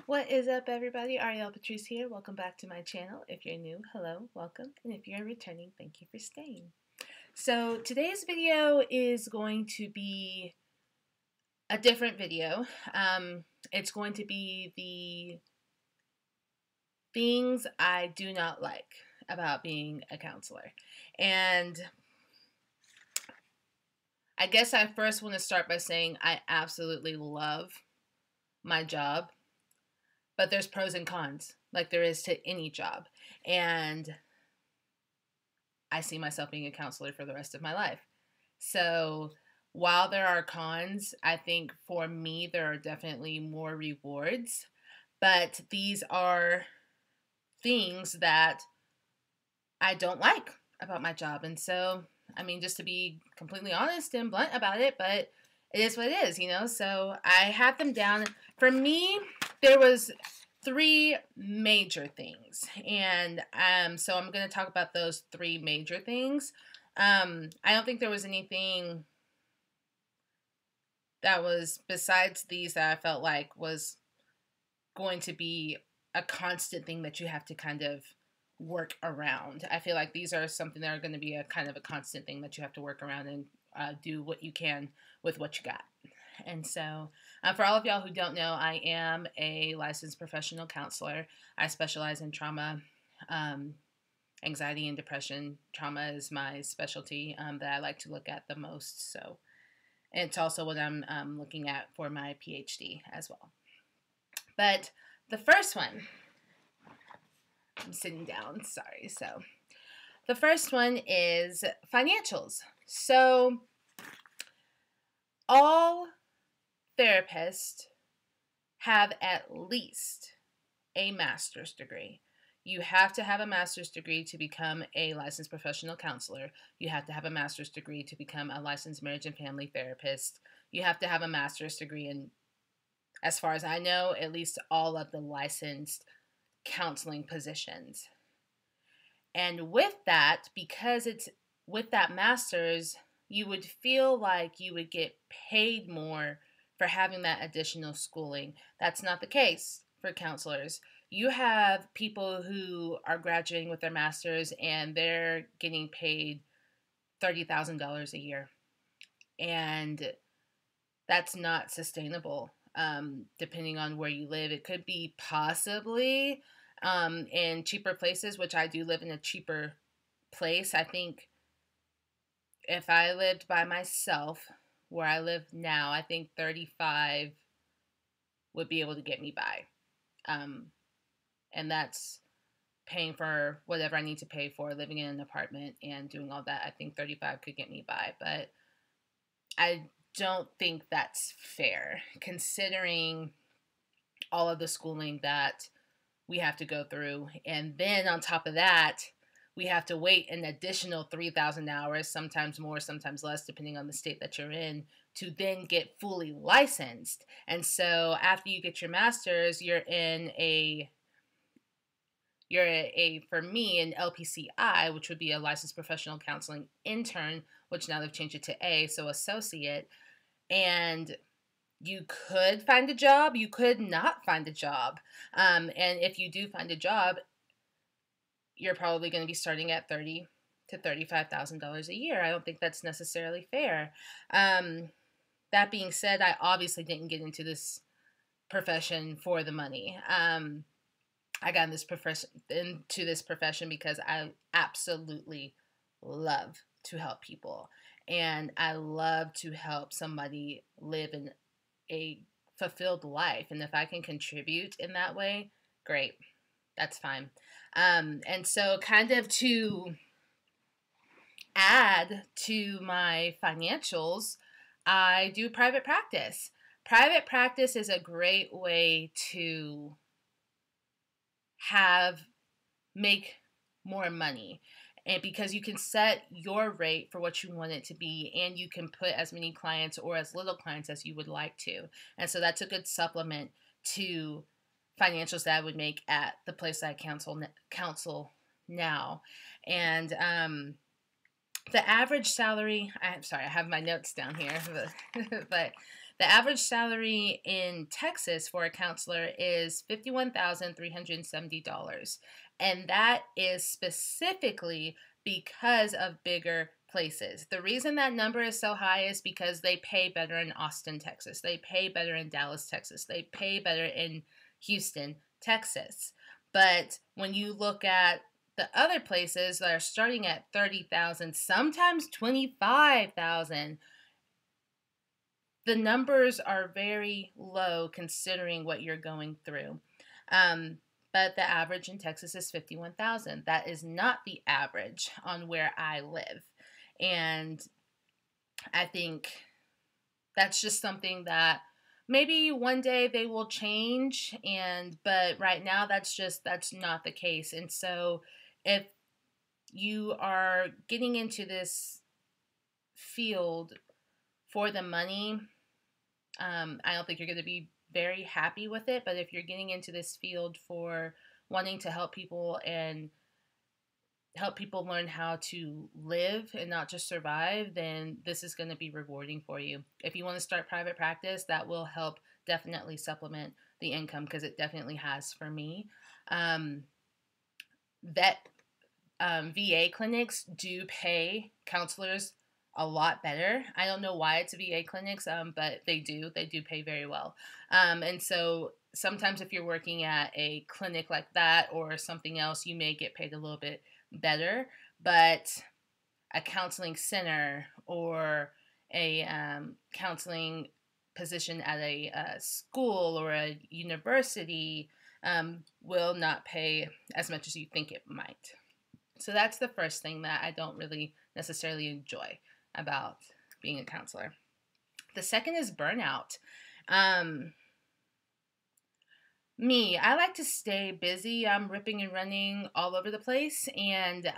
What is up, everybody? Ariel Patrice here. Welcome back to my channel. If you're new, hello, welcome. And if you're returning, thank you for staying. So today's video is going to be a different video. It's going to be the things I do not like about being a counselor. And I guess I first want to start by saying I absolutely love my job. But there's pros and cons, like there is to any job. And I see myself being a counselor for the rest of my life. So while there are cons, I think for me there are definitely more rewards. But these are things that I don't like about my job. And so, I mean, just to be completely honest and blunt about it, but it is what it is, you know? So I have them down. For me, there was three major things, and so I'm going to talk about those three major things. I don't think there was anything that was besides these that I felt like was going to be a constant thing that you have to kind of work around. I feel like these are something that are going to be a kind of a constant thing that you have to work around and do what you can with what you got. And so for all of y'all who don't know, I am a licensed professional counselor. I specialize in trauma, anxiety, and depression. Trauma is my specialty that I like to look at the most. So it's also what I'm looking at for my Ph.D. as well. But the first one, I'm sitting down, sorry. So the first one is financials. So all therapists have at least a master's degree. You have to have a master's degree to become a licensed professional counselor. You have to have a master's degree to become a licensed marriage and family therapist. You have to have a master's degree in, as far as I know, at least all of the licensed counseling positions. And with that, because it's with that master's, you would feel like you would get paid more for having that additional schooling. That's not the case for counselors. You have people who are graduating with their master's and they're getting paid $30,000 a year. And that's not sustainable. Depending on where you live, it could be possibly in cheaper places, which I do live in a cheaper place. I think if I lived by myself, where I live now, I think 35 would be able to get me by. And that's paying for whatever I need to pay for, living in an apartment and doing all that. I think 35 could get me by. But I don't think that's fair, considering all of the schooling that we have to go through. And then on top of that, we have to wait an additional 3,000 hours, sometimes more, sometimes less, depending on the state that you're in, to then get fully licensed. And so after you get your master's, you're for me, an LPCI, which would be a licensed professional counseling intern, which now they've changed it to A, so associate. And you could find a job, you could not find a job. And if you do find a job, you're probably going to be starting at $30,000 to $35,000 a year. I don't think that's necessarily fair. That being said, I obviously didn't get into this profession for the money. I got into this profession because I absolutely love to help people. And I love to help somebody live in a fulfilled life. And if I can contribute in that way, great. That's fine. And so kind of to add to my financials, I do private practice. Private practice is a great way to make more money. And because you can set your rate for what you want it to be, and you can put as many clients or as little clients as you would like to. And so that's a good supplement to financials that I would make at the place that I counsel now. And the average salary, I'm sorry, I have my notes down here, but The average salary in Texas for a counselor is $51,370. And that is specifically because of bigger places. The reason that number is so high is because they pay better in Austin, Texas. They pay better in Dallas, Texas. They pay better in Houston, Texas. But when you look at the other places that are starting at 30,000, sometimes 25,000, the numbers are very low considering what you're going through. But the average in Texas is 51,000. That is not the average on where I live. And I think that's just something that maybe one day they will change, but right now that's not the case. And so if you are getting into this field for the money, I don't think you're going to be very happy with it. But if you're getting into this field for wanting to help people and help people learn how to live and not just survive, then this is going to be rewarding for you. If you want to start private practice, that will help definitely supplement the income, because it definitely has for me. VA clinics do pay counselors a lot better. I don't know why it's VA clinics, but they do pay very well. And so sometimes if you're working at a clinic like that or something else, you may get paid a little bit better. But a counseling center or a counseling position at a school or a university will not pay as much as you think it might. So that's the first thing that I don't really necessarily enjoy about being a counselor. The second is burnout. I like to stay busy. I'm ripping and running all over the place, and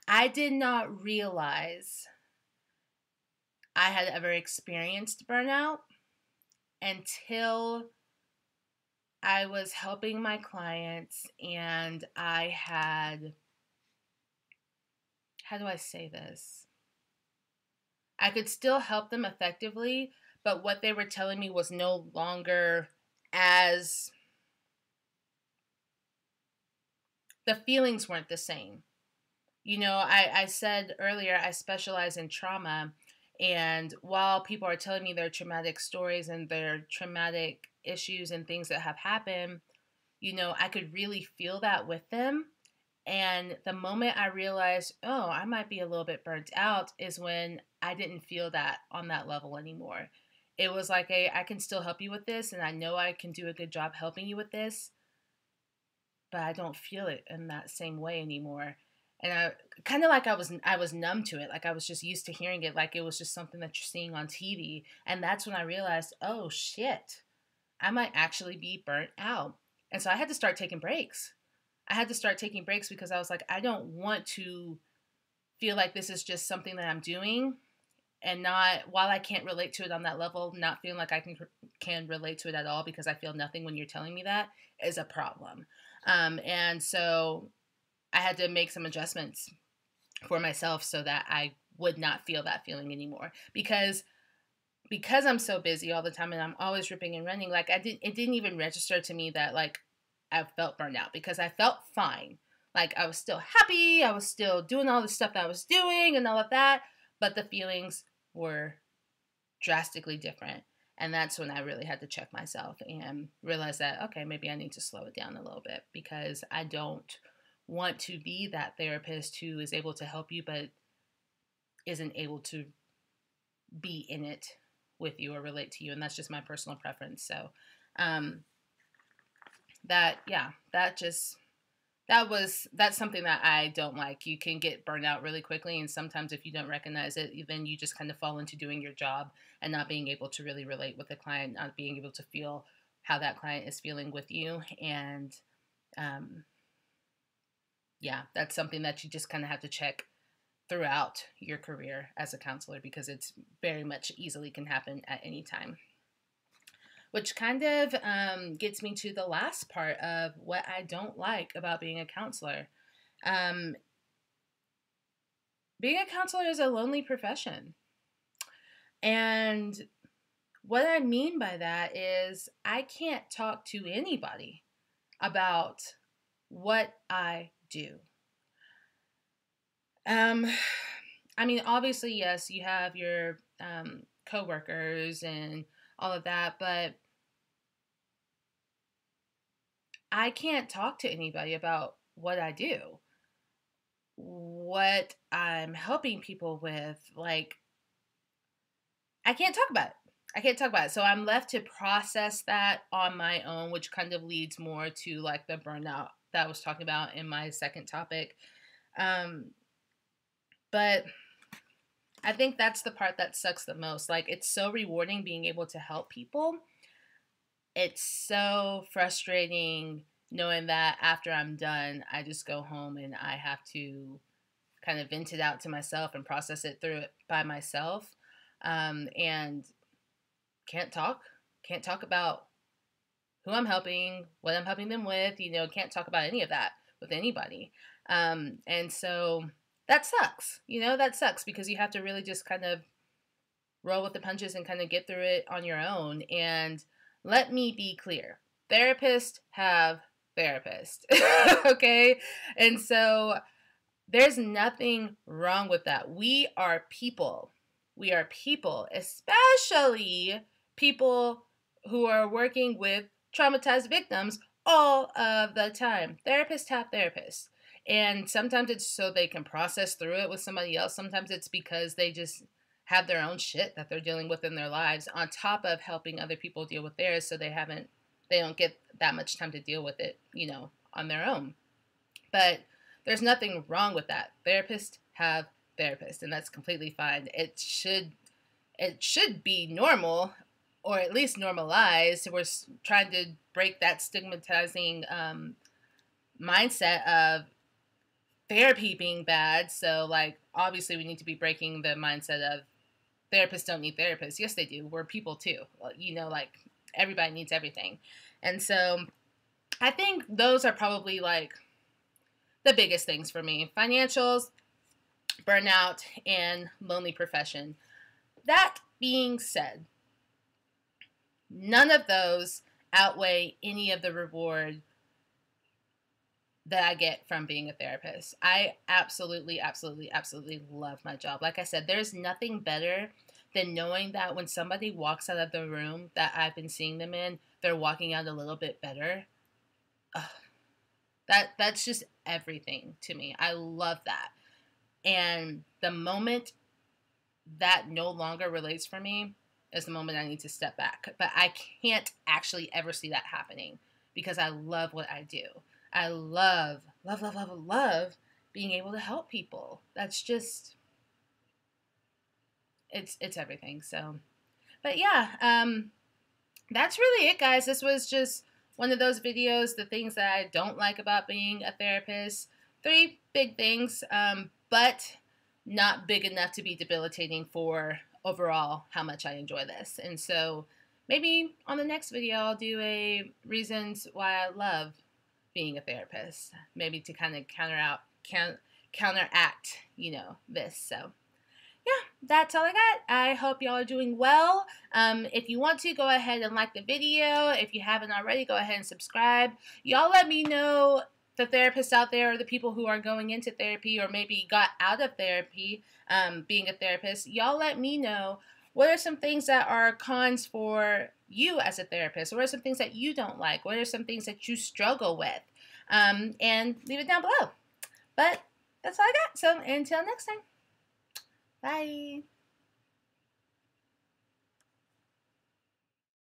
I did not realize I had ever experienced burnout until I was helping my clients, and I had, how do I say this? I could still help them effectively, but what they were telling me was no longer as, the feelings weren't the same. You know, I said earlier, I specialize in trauma, and while people are telling me their traumatic stories and their traumatic issues and things that have happened, you know, I could really feel that with them. And the moment I realized, oh, I might be a little bit burnt out, is when I didn't feel that on that level anymore. It was like, I can still help you with this, and I know I can do a good job helping you with this, but I don't feel it in that same way anymore. And I kind of like I was numb to it. Like I was just used to hearing it, like it was just something that you're seeing on TV. And that's when I realized, oh shit, I might actually be burnt out. And so I had to start taking breaks. Because I was like, I don't want to feel like this is just something that I'm doing, and not, while I can't relate to it on that level, not feeling like I can relate to it at all because I feel nothing when you're telling me that is a problem. And so I had to make some adjustments for myself so that I would not feel that feeling anymore. Because I'm so busy all the time and I'm always ripping and running, like it didn't even register to me that like I felt burned out, because I felt fine. Like I was still happy, I was still doing all the stuff that I was doing and all of that, but the feelings were drastically different. And that's when I really had to check myself and realize that, okay, maybe I need to slow it down a little bit, because I don't want to be that therapist who is able to help you but isn't able to be in it with you or relate to you. And that's just my personal preference. So that's something that I don't like. You can get burned out really quickly, and sometimes if you don't recognize it, then you just kind of fall into doing your job and not being able to really relate with the client, not being able to feel how that client is feeling with you. And that's something that you just kind of have to check throughout your career as a counselor, because it's very much easily can happen at any time. Which kind of gets me to the last part of what I don't like about being a counselor. Being a counselor is a lonely profession. And what I mean by that is I can't talk to anybody about what I do. I mean, obviously, yes, you have your coworkers and all of that, but I can't talk to anybody about what I do, what I'm helping people with. Like, I can't talk about it. I can't talk about it. So I'm left to process that on my own, which kind of leads more to like the burnout that I was talking about in my second topic. But I think that's the part that sucks the most. Like, it's so rewarding being able to help people. It's so frustrating knowing that after I'm done, I just go home and I have to kind of vent it out to myself and process it through it by myself. And can't talk about who I'm helping, what I'm helping them with, can't talk about any of that with anybody. And so that sucks, that sucks because you have to really just kind of roll with the punches and kind of get through it on your own. And let me be clear, therapists have therapists, okay? And so there's nothing wrong with that. We are people. We are people, especially people who are working with traumatized victims all of the time. Therapists have therapists. And sometimes it's so they can process through it with somebody else. Sometimes it's because they just have their own shit that they're dealing with in their lives on top of helping other people deal with theirs, so they don't get that much time to deal with it, on their own. But there's nothing wrong with that. Therapists have therapists, and that's completely fine. It should be normal, or at least normalized. We're trying to break that stigmatizing mindset of therapy being bad. So, like, obviously we need to be breaking the mindset of therapists don't need therapists. Yes, they do. We're people too. Like, everybody needs everything. And so I think those are probably like the biggest things for me: financials, burnout, and lonely profession. That being said, none of those outweigh any of the reward that I get from being a therapist. I absolutely, absolutely, absolutely love my job. Like I said, there's nothing better than knowing that when somebody walks out of the room that I've been seeing them in, they're walking out a little bit better. That's just everything to me. I love that. And the moment that no longer relates for me is the moment I need to step back. But I can't actually ever see that happening because I love what I do. I love, love, love, love, love being able to help people. That's just, it's everything. So, but yeah, that's really it, guys. This was just one of those videos, the things that I don't like about being a therapist. 3 big things, but not big enough to be debilitating for overall how much I enjoy this. And so maybe on the next video, I'll do a reasons why I love being a therapist, maybe to kind of counteract, this. So yeah, that's all I got. I hope y'all are doing well. If you want to, go ahead and like the video. If you haven't already, go ahead and subscribe. Y'all let me know, the therapists out there, or the people who are going into therapy or maybe got out of therapy, being a therapist. Y'all let me know, what are some things that are cons for you as a therapist? What are some things that you don't like? What are some things that you struggle with? And leave it down below. But that's all I got. So until next time. Bye.